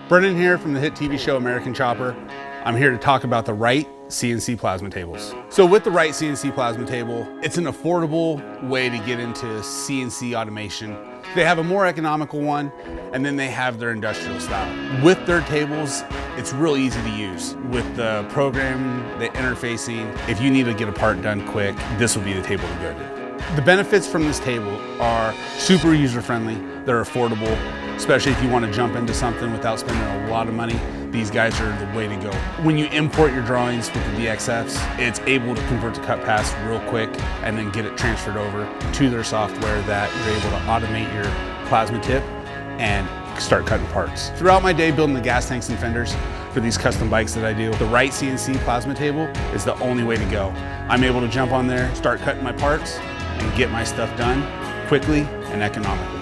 Brendon here from the hit TV show American Chopper. I'm here to talk about the Wright CNC plasma tables. So with the Wright CNC plasma table, it's an affordable way to get into CNC automation. They have a more economical one, and then they have their industrial style. With their tables, it's real easy to use. With the program, the interfacing, if you need to get a part done quick, this will be the table to go to. The benefits from this table are super user-friendly, they're affordable, especially if you want to jump into something without spending a lot of money. These guys are the way to go. When you import your drawings with the DXFs, it's able to convert to cut pass real quick and then get it transferred over to their software that you're able to automate your plasma tip and start cutting parts. Throughout my day building the gas tanks and fenders for these custom bikes that I do, the Wright CNC plasma table is the only way to go. I'm able to jump on there, start cutting my parts, and get my stuff done quickly and economically.